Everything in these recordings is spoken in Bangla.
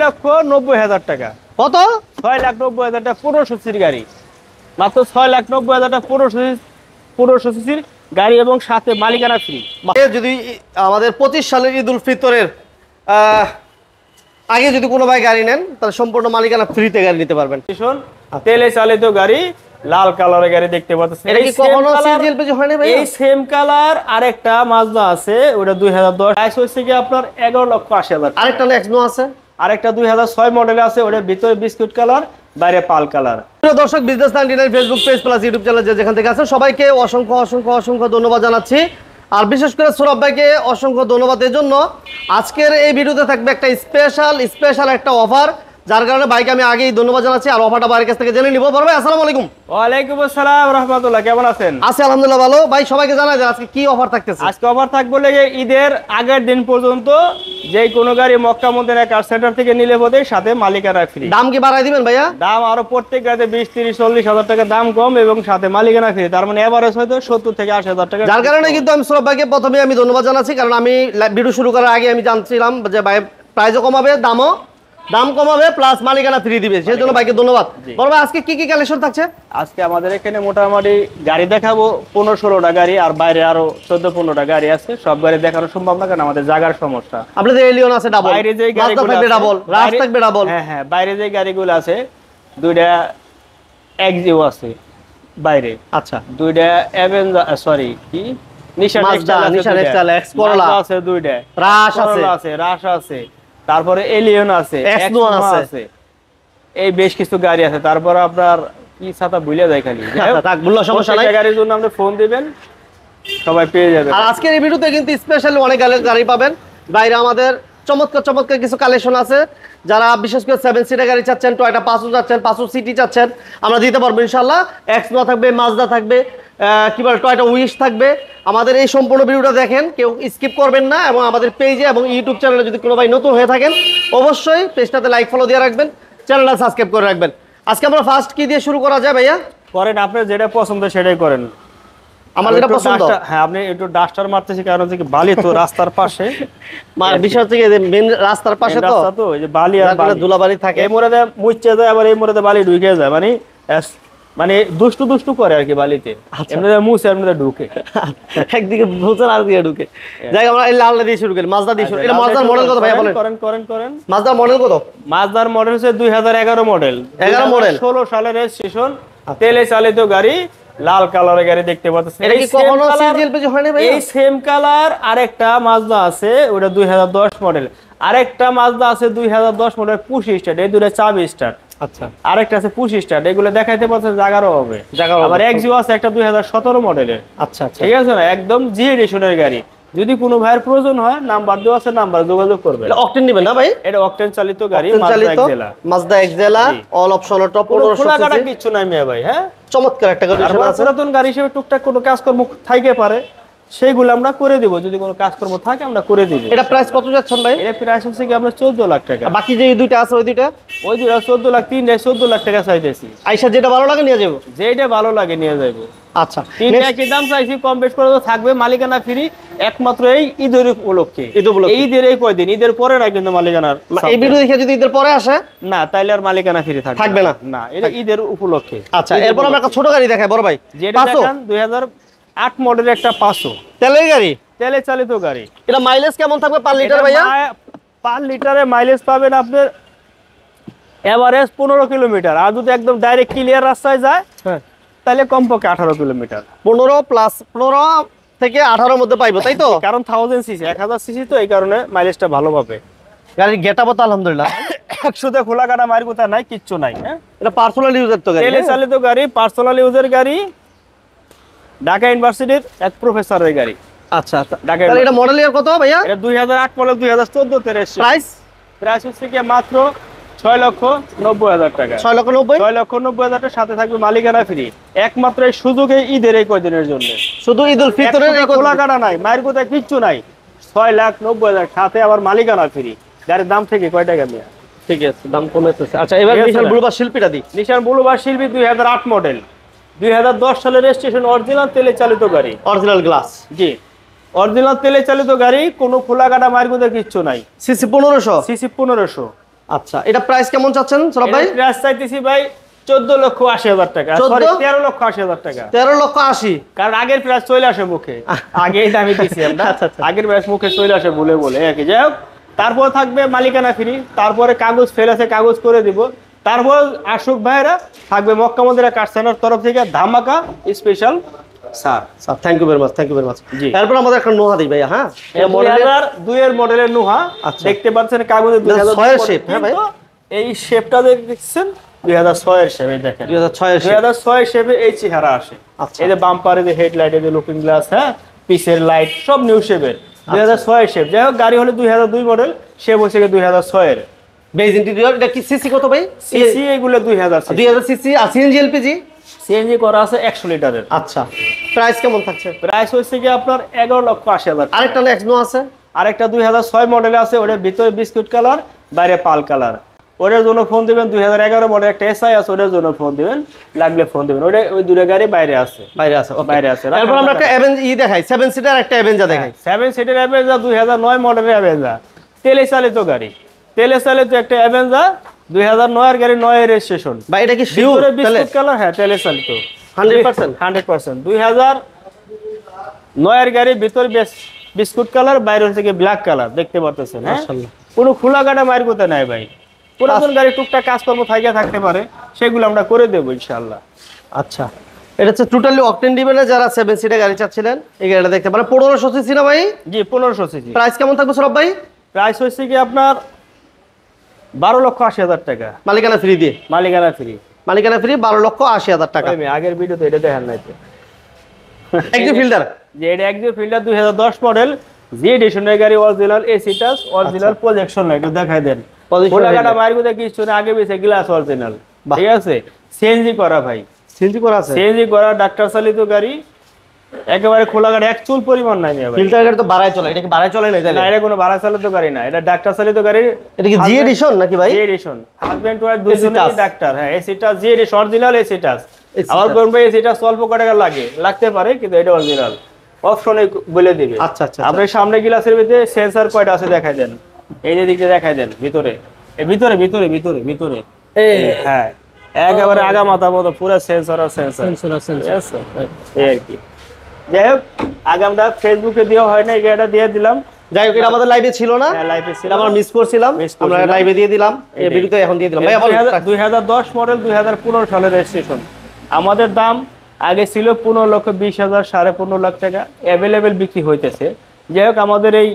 6,90,000 টাকা। কত? 6,90,000 টাকা 1500 সিসির গাড়ি, মাত্র 6,90,000 টাকা 1500 সিসির গাড়ি এবং সাথে মালিকানা ফ্রি। যদি আমাদের 25 সালের ঈদ উল ফিতরের আগে যদি কোনো ভাই গাড়ি নেন তাহলে সম্পূর্ণ মালিকানা ফ্রিতে গাড়ি নিতে পারবেন। তেলে চালিত গাড়ি, লাল কালারের গাড়ি দেখতে পাচ্ছেন। এটা কি কখনো সিএনজি এলপিজি হয় না ভাই? এই সেম কালার আরেকটা মাজদা আছে, ওটা 2010, প্রাইস হচ্ছে কি আপনার 11,80,000। আরেকটা এক্সনো আছে, আরেকটা 2006 মডেল আছে, ওটার ভিতরে বিস্কুট কালার, বাইরে পাল কালার। প্রিয় দর্শক, business 99 Facebook page plus YouTube channel যেখান থেকে আছেন সবাইকে অসংখ্য অসংখ্য অসংখ্য ধন্যবাদ জানাচ্ছি। আর বিশেষ করে সৌরভ ভাইকে অসংখ্য ধন্যবাদ এর জন্য। আজকের এই ভিডিওতে থাকবে একটা স্পেশাল একটা অফার, যার কারণে ভাইকে আমি আগেই ধন্যবাদ জানাচ্ছি। আর অফারটা ভাইয়ের কাছ থেকে জেনে নিব। বড় ভাই আসসালামু আলাইকুম। ওয়ালাইকুম আসসালাম রাহমাতুল্লাহ, কেমন আছেন? আছি আলহামদুলিল্লাহ ভালো। ভাই সবাইকে জানাই যে আজকে কি অফার থাকতেছে। আজকে অফার থাকবে লেগে ঈদের আগের দিন পর্যন্ত যে কোনো গাড়ি মক্কা মদিনা কার সেন্টার থেকে নিলে বোধে সাথে মালিকানা ফ্রি। দাম কি বাড়াই দিবেন ভাইয়া? দাম আরো প্রত্যেক গাড়িতে 20, 30, 40,000 টাকা দাম কম এবং সাথে মালিকানা ফ্রি। তার মানে এভারেজ হয়তো 70 থেকে 80,000 টাকা। যার কারণে কিন্তু আমি সৌরভ ভাইকে প্রথমে আমি ধন্যবাদ জানাচ্ছি, কারণ আমি ভিডিও শুরু করার আগে আমি জানছিলাম যে ভাই প্রাইসও কমাবে, দাম কমাবে প্লাস মালিকানা ফ্রি দিবে, সেই জন্য ভাইকে ধন্যবাদ। বড় ভাই আজকে কি কালেকশন থাকছে? আজকে আমাদের এখানে মোটামুটি গাড়ি দেখাবো 15-16টা গাড়ি, আর বাইরে আরো 14-15টা গাড়ি আছে। সব গাড়ি দেখানো সম্ভব না, কারণ আমাদের জায়গার সমস্যা। আপনাদের এলিয়ন আছে ডাবল, বাইরে যে গাড়িগুলো থাকবে ডাবল, রাশ থাকবে ডাবল। হ্যাঁ, বাইরে যে গাড়িগুলো আছে, দুইটা এক্সিও আছে বাইরে। আচ্ছা, দুইটা সরি কি নিশান এক্সেল এক্স করলা আছে, দুইটা রাশ আছে, তারপরে এলিয়ন আছে, এক্সনো আছে, এই বেশ কিছু গাড়ি আছে। তারপর আপনার কি ছাতা ভুলে যায় খালি, থাক বললো সমস্যা নাই। গাড়ির জন্য আপনি ফোন দিবেন, সবাই পেয়ে যাবে। আর আজকের এই ভিডিওতে কিন্তু স্পেশালি অনেক গাড়ি পাবেন। বাইরে আমাদের চমৎকার কিছু কালেকশন আছে। যারা বিশেষ করে 7 সিটার গাড়ি চাচ্ছেন, টয়োটা পাঁচও চাচ্ছেন, পাঁচও সিটি চাচ্ছেন, আমরা দিতে পারবো ইনশাআল্লাহ। এক্সনো থাকবে, মাজদা থাকবে, কি বলে টয়োটা উইশ থাকবে। আমাদের এই সম্পূর্ণ ভিডিওটা দেখেন, কেউ স্কিপ করবেন না। এবং আমাদের পেজে এবং ইউটিউব চ্যানেলে যদি কোনো ভাই নতুন হয়ে থাকেন অবশ্যই পেজটাতে লাইক ফলো দিয়ে রাখবেন, চ্যানেলটা সাবস্ক্রাইব করে রাখবেন। আজকে আমরা ফার্স্ট কি দিয়ে শুরু করা যায় ভাইয়া? করেন, আপনার যেটা পছন্দ সেটাই করেন। আমার যেটা পছন্দ। হ্যাঁ, আপনি একটু ডাস্টার মারতেছি কারণ হচ্ছে কি বালি তো রাস্তার পাশে। বিষয় হচ্ছে কি মেন রাস্তার পাশে তো এই যে বালি আর ধুলাবালি থাকে, এই মোড়ে মুচ্ছে যায়, আবার এই মোড়ে বালি ঢুকে যায়, মানে দুষ্টু করে আর কি বালিতে। এমনিতে মুছে এমনিতে ঢুকে, একদিকে মুছে আর দিকে ঢুকে। যাই আমরা এই লালটা দিয়ে শুরু করি, মাজদা দিয়ে শুরু। এটা মাজদার মডেল কত ভাইয়া বলেন? করেন। মাজদার মডেল কত? মাজদার মডেল হচ্ছে 2011 মডেল। 11 মডেল, 16 সালের রেজিস্ট্রেশন, তেলে চালিত গাড়ি, লাল কালারের গাড়ি দেখতে পাচ্ছেন। এটা কি কখনো সিএনজি এলপিজি হয় না ভাই? এই সেম কালার আরেকটা মাজদা আছে, ওটা 2010 মডেল। আরেকটা মাজদা আছে 2010 মডেল পুশ স্টার্ট, এই দুটো চাবি স্টার্ট। আচ্ছা, আরেকটা আছে পুশ স্টার্ট, এগুলো দেখাইতে পাচ্ছেন জায়গারও হবে। আবার এক্সিও আছে একটা 2017 মডেলের। আচ্ছা, ঠিক আছে না, একদম জি এডিশনের গাড়ি। যদি কোনো ভাইয়ের প্রয়োজন হয়, নাম্বার দেওয়া আছে, নাম্বার যোগাযোগ করবে। এটা অকটেন নেবেন না ভাই? এটা অকটেন চালিত গাড়ি, Mazda Axela, all option top 1500 CC, কিছু নাই মিয়া ভাই। হ্যাঁ, চমৎকার একটা গাড়ি আছে। পুরাতন গাড়ি হিসেবে টুকটাক কোনো কাজকর্ম থাকতে পারে, সেইগুলো আমরা করে দিব। যদি কোনো কাজকর্ম থাকে আমরা করে দিব। এটা প্রাইস কত যাচ্ছেন ভাই? এটা প্রাইস হচ্ছে কি আপনার 14 লাখ টাকা। বাকি যে দুইটা আছে ওই দুইটা 14 লাখ, 14 লাখ টাকা চাইতেছি। আইসা যেটা ভালো লাগে নিয়ে যাবো, যেটা ভালো লাগে নিয়ে যাবো। আচ্ছা, তিনটা একই দাম চাইছি, কম বেশ করে থাকবে, মালিকানা ফ্রি একমাত্র এই ঈদের উপলক্ষে। ঈদের এই কয়দিন, ঈদের পরে না কিন্তু মালিকানার। এই ভিডিও দেখে যদি ঈদের পরে আসে না, তাইলে আর মালিকানা ফ্রি থাকবে না। না, এটা ঈদের উপলক্ষে। আচ্ছা, এরপর আমরা একটা ছোট গাড়ি দেখাই বড় ভাই। যেটা দেখেন 2008 মডেলের একটা 500 তেলের গাড়ি, তেলে চালিত গাড়ি। এটা মাইলেজ কেমন থাকবে পার লিটার ভাইয়া? পার লিটারে মাইলেজ পাবেন আপনার এভারেজ 15 কিলোমিটার। আর যদি একদম ডাইরেক্ট ক্লিয়ার রাস্তায় যায়, হ্যাঁ, তাহলে কমপক্ষে 18 কিলোমিটার। 15 থেকে 18 মধ্যে পাইবো, তাই তো? কারণ 1000 সিসি, 1000 সিসি তো, এই কারণে মাইলেজটা ভালো পাবে। গাড়ির গেটআপ তো আলহামদুলিল্লাহ 100তে খোলা কাটা মায়ের কথা নাই, কিচ্ছু নাই। হ্যাঁ, এটা পার্সোনাল ইউজার তো গাড়ি, তেলে চালিত গাড়ি, পার্সোনাল ইউজার গাড়ি, ঢাকা ইউনিভার্সিটির এক প্রফেসরের গাড়ি। আচ্ছা, তাহলে এটা মডেল ইয়ার কত ভাইয়া? এটা 2008 মডেল, 2014 তে রেজিস্ট্রেশন। প্রাইস হচ্ছে কি মাত্র 6,90,000 টাকা। 6,90,000 টাকার সাথে থাকবে মালিকানা ফ্রি, একমাত্র এই সুযোগে ঈদের এই কয়দিনের জন্য। শুধু ঈদ উল ফিতরের এই খোলা কাটা নাই, মায়ের কোথায় কিচ্ছু নাই। 6,90,000 সাথে আবার মালিকানা ফ্রি। গাড়ির দাম থেকে কয় টাকা নিয়ে? ঠিক আছে, দাম কমেছে। আচ্ছা, এবার নিশান বুলুবার শিল্পীটা দিই। নিশান বুলুবার শিল্পী 2008 মডেল, 2010 সালের রেজিস্ট্রেশন, অরিজিনাল তেলে চালিত গাড়ি, অরিজিনাল গ্লাস। জি, অরিজিনাল তেলে চালিত গাড়ি, কোনো খোলা কাটা মায়ের কোথায় কিচ্ছু নাই। CC 1500, CC 1500। আচ্ছা, এটা প্রাইস কেমন চাচ্ছেন সরব ভাই? প্রাইস চাইতেছি ভাই 14,80,000 টাকা, সরি 13,80,000 টাকা। 13,80,000, কারণ আগের প্রাইস চলে আসে মুখে, আগেই দামি দিছি আমরা। আচ্ছা, আচ্ছা। আগের প্রাইস মুখে চলে আসে বলে বলে একই। যাই হোক, তারপর থাকবে মালিকানা ফ্রি, তারপরে কাগজ ফেল আছে কাগজ করে দিব। তারপর আশুক ভাইরা থাকবে মক্কা মদিনা কার সেন্টার তরফ থেকে ধামাকা special sir. Sir thank you very much, thank you very much. জি। তারপর আমাদের একটা নোহা দিই ভাইয়া। হ্যাঁ, এটা 2002 এর মডেলের নুহা। আচ্ছা। দেখতে পাচ্ছেন কাগজে 2006 এর shape, হ্যাঁ ভাই। এই শেপটা দেখছেন 2006 এর শেপ। এই দেখেন 2006 এর shape। 2006 এর শেপে এই চেহারা আসে। আচ্ছা। এই যে বাম্পার, এই যে হেডলাইট, এই যে লুকিং গ্লাস, হ্যাঁ পিসের লাইট সব নিউ শেপের। 2006 এর শেপ। যাই হোক, গাড়ি হলো 2002 মডেল, শেপ হচ্ছে 2006 এর। Beige interior. এটা কি সিসি কত ভাই? সিসি এগুলো 2000 সিসি। আর সিএনজি এলপিজি? সিএনজি করা আছে 100 লিটারের। আচ্ছা, প্রাইস কেমন থাকছে? প্রাইস হচ্ছে কি আপনার 11,80,000। আরেকটা নেক্সট নো আছে, আরেকটা 2006 মডেলে আছে, ওটার ভিতরে বিস্কুট কালার, বাইরে পাল কালার। ওটার জন্য ফোন দিবেন। 2011 মডেল একটা এসআই আছে, ওটার জন্য ফোন দিবেন, লাগলে ফোন দিবেন। ওটা ওই দুটো গাড়ি বাইরে আছে, বাইরে আছে। ওকে, বাইরে আছে। তারপর আমরা একটা অ্যাভেঞ্জ দেখাই, 7 সিটার একটা অ্যাভেঞ্জা দেখাই। 7 সিটের অ্যাভেঞ্জার 2009 মডেলের অ্যাভেঞ্জার, তেলে চালিত গাড়ি। তেলে চালিত একটা অ্যাভেঞ্জার 2009 এর গাড়ি, 9 এর রেজিস্ট্রেশন। ভাই এটা কি শিওর ভিতরে তাহলে? বিস্কুট কালার, হ্যাঁ তেলে চালিত 100%? 100%। 2009 এর গাড়ি, ভিতরে বিস্কুট কালার, বাইরে থেকে ব্ল্যাক কালার। দেখতে পাচ্ছেন, হ্যাঁ মাশাআল্লাহ। কোনো খোলা গাড়ি মায়ের কোথায় নাই ভাই। পুরাতন গাড়ি টুকটাক কাজকর্ম থাকতে পারে, সেগুলো আমরা করে দেবো ইনশাআল্লাহ। আচ্ছা, এটা হচ্ছে টোটালি অকটেন ডিভেনে যারা 7 সিটার গাড়ি চাচ্ছিলেন এই গাড়িটা দেখতে পারেন। 1500 সিসি না ভাই? জি 1500 সিসি। প্রাইস কেমন থাকবে সরব ভাই? প্রাইস হচ্ছে কি আপনার 12,80,000 টাকা, মালিকানা ফ্রি দিয়ে? মালিকানা ফ্রি। মালিকানা ফ্রি 12,80,000 টাকা। আমি আগের ভিডিওতে এটা দেখান নাই তো। একটি ফিল্টার। যে এটা একদম ফিল্টার 2010 মডেল, জি এডিশনের গাড়ি, original AC touch, original projection light. দেখাই দেন খোলা গাড়ি মায়ের কোথায় কিছু না, আগে পিছে গ্লাস অরিজিনাল, ঠিক আছে। সিএনজি করা ভাই, সিএনজি করা আছে? সিএনজি করা, ডাক্তার চালিত গাড়ি, একেবারে খোলা গাড়ি, এক চুল পরিমাণ নাই ভাই। ফিল্টার গাড়ি তো বাড়ায় চলে, এটা কি বাড়ায় চলে না তাহলে? না, এটা কোনো ভাড়া চালিত গাড়ি না, এটা ডাক্তার চালিত গাড়ি। এটা কি জি এডিশন নাকি ভাই? জি এডিশন, হাজবেন্ড ওয়াইফ দুইজনেই ডাক্তার। হ্যাঁ এসি টাচ, জি এডিশন অরিজিনাল এসি টাচ। আমার কোন ভাই এসি টাচ অল্প কত টাকা লাগতে পারে, কিন্তু এটা অরিজিনাল, অপশনে বলে দিবে। আচ্ছা আচ্ছা। আপনার সামনে গ্লাসের ভিতরে সেন্সর কয়টা আছে দেখাই দেন, এই যে দিকে দেখাই দেন, ভিতরে এই ভিতরে ভিতরে ভিতরে ভিতরে এই, হ্যাঁ একেবারে আগা মাথা মতো পুরো সেন্সর আর সেন্সর, ঠিক আছে। এই আর কি। যাই হোক, আগে আমরা ফেসবুকে দেওয়া হয় না, এই গাড়িটা দিয়ে দিলাম। যাই হোক, এটা আমাদের লাইভে ছিল না, লাইভে ছিল, আমরা মিস করছিলাম, আমরা লাইভে দিয়ে দিলাম, এই ভিডিওতে এখন দিয়ে দিলাম। ভাই 2010 মডেল, 2015 সালের রেজিস্ট্রেশন। আমাদের দাম আগে ছিল 15,20,000, 15.5 লাখ টাকা অ্যাভেলেবেল বিক্রি হইতেছে। যাই হোক, আমাদের এই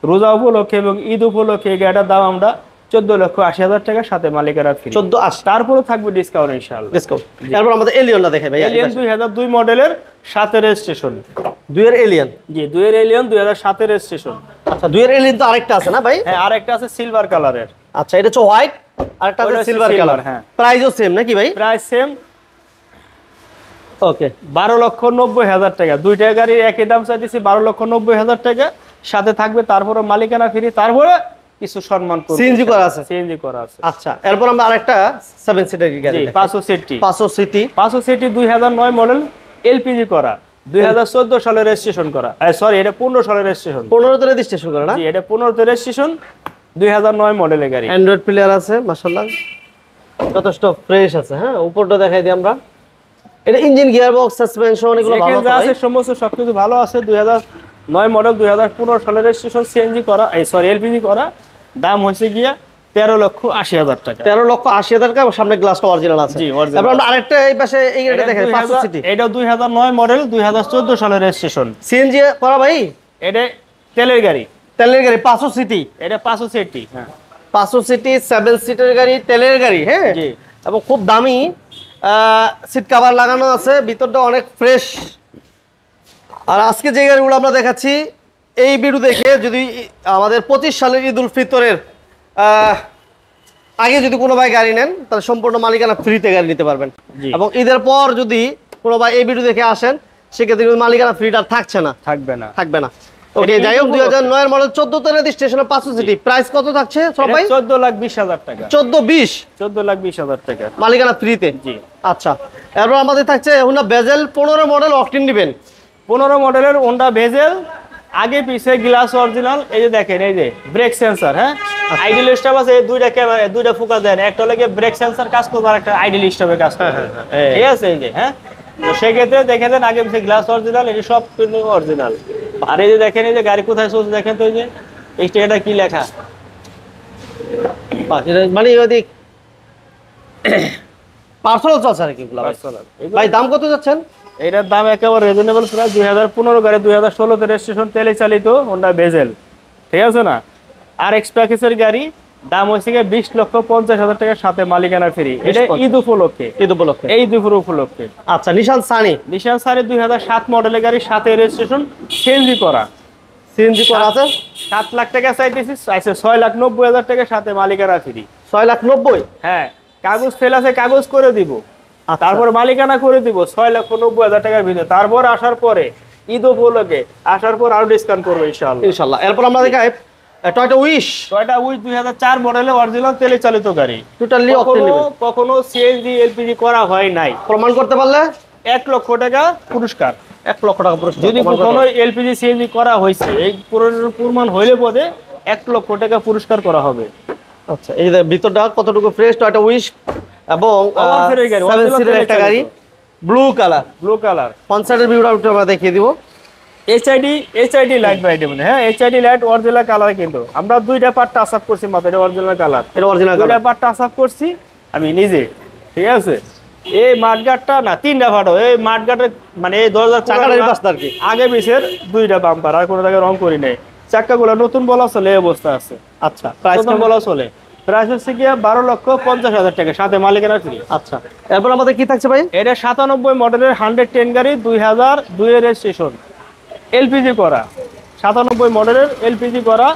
রোজা উপলক্ষে এবং ঈদ উপলক্ষে এই গাড়িটার দাম আমরা 14,80,000 টাকা, সাথে মালিকানা ফ্রি। 14,80,000, তারপরে থাকবে ডিসকাউন্ট ইনশাআল্লাহ। ডিসকাউন্ট। তারপর আমাদের এলিয়নটা দেখাই ভাই। এলিয়ন 2002 মডেলের, 7 এর রেজিস্ট্রেশন। 2 এর এলিয়ন? জি 2 এর এলিয়ন, 2007 এর রেজিস্ট্রেশন। আচ্ছা, 2 এর এলিয়ন তো আরেকটা আছে না ভাই? হ্যাঁ আরেকটা আছে সিলভার কালারের। আচ্ছা, এটা হচ্ছে হোয়াইট, আরেকটা আছে সিলভার কালার। হ্যাঁ, প্রাইসও সেম নাকি ভাই? Price same. ওকে, 12,90,000 টাকা। দুইটা গাড়ির একই দাম চাইতেছি, 12,90,000 টাকা, সাথে থাকবে তারপরে মালিকানা ফ্রি, তারপরে কিছু সম্মান করব। সিএনজি করা আছে? সিএনজি করা আছে। আচ্ছা, এরপর আমরা আরেকটা 7 সিটার গাড়ি জি 500 city. 500 city. 500 city 2009 model, LPG করা, 2014 সালে রেজিস্ট্রেশন করা। সরি, এটা 15 সালের রেজিস্ট্রেশন। 15 তে রেজিস্ট্রেশন করে না? জি এটা 15 তে রেজিস্ট্রেশন, 2009 মডেলের গাড়ি। অ্যান্ড্রয়েড প্লেয়ার আছে, মাশাআল্লাহ যথেষ্ট ফ্রেশ আছে। হ্যাঁ, উপরটা দেখাই দিই আমরা। এটা ইঞ্জিন, গিয়ার বক্স, সাসপেনশন এগুলো ভালো আছে, সমস্ত সবকিছু ভালো আছে। 2009 মডেল, 2015 সালের রেজিস্ট্রেশন, সিএনজি করা, সরি এলপিজি করা। দাম হচ্ছে গিয়া 13,80,000 টাকা। 13,80,000 টাকা। সামনে গ্লাসটা অরিজিনাল আছে। জি অরিজিনাল। তারপর আমরা আরেকটা এই পাশে এই গাড়িটা দেখাই, 500 সিটি। এটা 2009 মডেল, 2014 সালের রেজিস্ট্রেশন। সিএনজি করা ভাই? এটা তেলের গাড়ি। তেলের গাড়ি 500 সিটি? এটা 500 সিটি। হ্যাঁ 500 সিটি 7 সিটার গাড়ি, তেলের গাড়ি। হ্যাঁ, জি। এবং খুব দামি, সিট কভার লাগানো আছে, ভিতরটা অনেক ফ্রেশ। আর আজকে যে গাড়িগুলো আমরা দেখাচ্ছি, এই ভিডিও দেখে যদি আমাদের 25 সালের ঈদ উল ফিতরের আগে যদি কোনো ভাই গাড়ি নেন, তাহলে সম্পূর্ণ মালিকানা ফ্রিতে গাড়ি নিতে পারবেন। এবং ঈদের পর যদি কোনো ভাই এই ভিডিও দেখে আসেন, সেক্ষেত্রে কিন্তু মালিকানা ফ্রিটা থাকছে না, থাকবে না। ওকে, যাই হোক, 2009 এর মডেল, 14 তে রেজিস্ট্রেশন, 500 সিটি। প্রাইস কত থাকছে সবাই? 14,20,000 টাকা। 14,20,000 টাকা মালিকানা ফ্রিতে। জি। আচ্ছা, এরপর আমাদের থাকছে হোন্ডা বেজেল 15 মডেল, অকটেন দিবেন। 15 মডেলের হোন্ডা বেজেল, আগে পিছে গ্লাস অরিজিনাল। এই যে দেখেন, এই যে ব্রেক সেন্সর, হ্যাঁ আইডল স্টপ আছে, দুইটা ক্যামেরা, দুইটা ফোকাস দেন, একটা লাগে ব্রেক সেন্সর কাজ করবে আর একটা আইডল স্টপে কাজ করবে। ঠিক আছে এই যে, হ্যাঁ, তো সেক্ষেত্রে দেখে দেন আগে পিছে গ্লাস অরিজিনাল, এটা সব কিন্তু অরিজিনাল। আর এই যে দেখেন এই যে গাড়ি কোথায় চলছে দেখেন তো, এই যে এই স্টিকারটা কি লেখা, মানে ওদিক পার্সোনাল চলছে আর কি এগুলো ভাই। ভাই দাম কত যাচ্ছেন? এটার দাম একেবারে রিজনেবল প্রাইস, 2015 গাড়ি, 2016 তে রেজিস্ট্রেশন, তেলে চালিত, হোন্ডা বেজেল। ঠিক আছে না? আর এক্স প্যাকেজের গাড়ি, দাম হচ্ছে 20,50,000 টাকার সাথে মালিকানা ফ্রি। এটা ঈদ উপলক্ষে, ঈদ উপলক্ষে, এই দুপুর উপলক্ষে। আচ্ছা নিশান সানি, নিশান সানি 2007 মডেলের গাড়ি, সাথে রেজিস্ট্রেশন, সিএনজি করা। সিএনজি করা আছে, 7 লাখ টাকা চাইতেছি, চাইছে 6,90,000 টাকার সাথে মালিকানা ফ্রি। 6,90,000? হ্যাঁ, কাগজ ফেল আছে, কাগজ করে দিব, তারপর মালিকানা করে দিব 6,90,000 টাকার ভিতরে। তারপর আসার পরে ঈদ উপলক্ষে আসার পর আরো ডিসকাউন্ট করবো ইনশাআল্লাহ। ইনশাআল্লাহ। এরপর আমরা দেখাই টয়োটা উইশ। টয়োটা উইশ 2004 মডেলের অরিজিনাল তেলে চালিত গাড়ি, টোটালি কখনো সিএনজি এলপিজি করা হয় নাই। প্রমাণ করতে পারলে 1 লক্ষ টাকা পুরস্কার। 1 লক্ষ টাকা পুরস্কার। যদি কখনো এলপিজি সিএনজি করা হয়েছে, এই প্রমাণ হইলে পদে 1 লক্ষ টাকা পুরস্কার করা হবে। আচ্ছা, এই যে ভিতরটা কতটুকু ফ্রেশ, টয়োটা উইশ এবং 7 সিটের একটা গাড়ি, ব্লু কালার, ব্লু কালার। কনসার্টের ভিউটা আমরা দেখিয়ে দিব। এইচআইডি লাইট বাইটে মানে, হ্যাঁ, এইচআইডি লাইট অরিজিনাল কালার, কিন্তু আমরা দুইটা পার্ট টাচ আপ করছি মাত্র, এটা অরিজিনাল কালার, এটা অরিজিনাল কালার, দুইটা পার্ট টাচ আপ করছি আমি নিজে। ঠিক আছে, এই মাঠগাটটা না, 3টা ফাটো, এই মাঠগাটের মানে এই দরজার চাকাটার পাশটা আর কি, আগে পিছের 2টা বাম্পার, আর কোনো জায়গায় রং করি নাই। চাকাগুলো নতুন বলা চলে, এই অবস্থা আছে। আচ্ছা, প্রাইস নতুন বলা চলে, প্রাইস হচ্ছে 12,50,000 টাকা সাথে মালিকানা ফ্রি। আচ্ছা, এরপর আমাদের কি থাকছে ভাই? এটা 97 মডেলের 110 গাড়ি, 2002 এর রেজিস্ট্রেশন, এলপিজি করা, 97 মডেলের এলপিজি করা,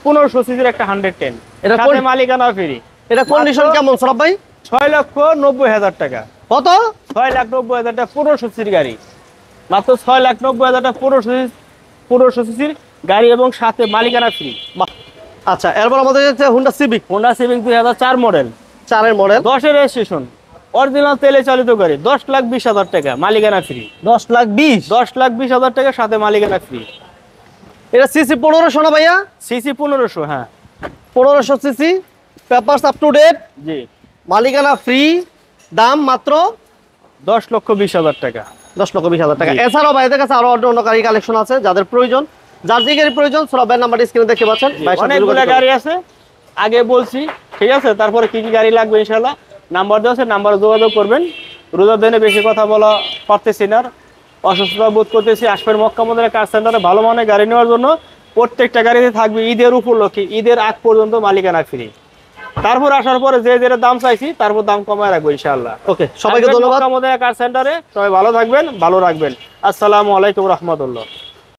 1500 সিসির একটা 110, এটা সাথে মালিকানা ফ্রি। এটা কন্ডিশন কেমন সরব ভাই? 6,90,000 টাকা। কত? 6,90,000 টাকা 1500 সিসির গাড়ি, মাত্র 6,90,000 টাকা 1500 সিসির গাড়ি এবং সাথে মালিকানা ফ্রি। আচ্ছা, এরপর আমাদের হচ্ছে Honda civic. Honda civic 2004 model, 4 এর মডেল, 10 এর রেজিস্ট্রেশন, অরিজিনাল তেলে চালিত গাড়ি, 10,20,000 টাকা মালিকানা ফ্রি। 10,20,000? 10,20,000 টাকা সাথে মালিকানা ফ্রি। এটা সিসি 1500 না ভাইয়া? সিসি 1500, হ্যাঁ 1500 CC, papers up to date, জি, মালিকানা ফ্রি, দাম মাত্র 10,20,000 টাকা। 10,20,000 টাকা। এছাড়াও ভাইদের কাছে আরো অন্য গাড়ি কালেকশন আছে, যাদের প্রয়োজন, যার যে গাড়ি প্রয়োজন সরবের নাম্বার স্ক্রিনে দেখতে পাচ্ছেন। অনেকগুলো গাড়ি আছে, আগে বলছি, ঠিক আছে। তারপরে কি কি গাড়ি লাগবে ইনশাআল্লাহ নাম্বার দেওয়া আছে, নাম্বারে যোগাযোগ করবেন। রোজার দিনে বেশি কথা বলা পারতেছি না, অসুস্থতা বোধ করতেছি। আসবেন মক্কা মদিনা কার সেন্টারে ভালো মানের গাড়ি নেওয়ার জন্য। প্রত্যেকটা গাড়িতে থাকবে ঈদের উপলক্ষে, ঈদের আগ পর্যন্ত মালিকানা ফ্রি। তারপর আসার পরে যে যে দাম চাইছি তারপর দাম কমায় রাখবো ইনশাআল্লাহ। ওকে, সবাইকে ধন্যবাদ। মক্কা মদিনা কার সেন্টারে সবাই ভালো থাকবেন, ভালো রাখবেন। আসসালামু আলাইকুম রহমতুল্লাহ।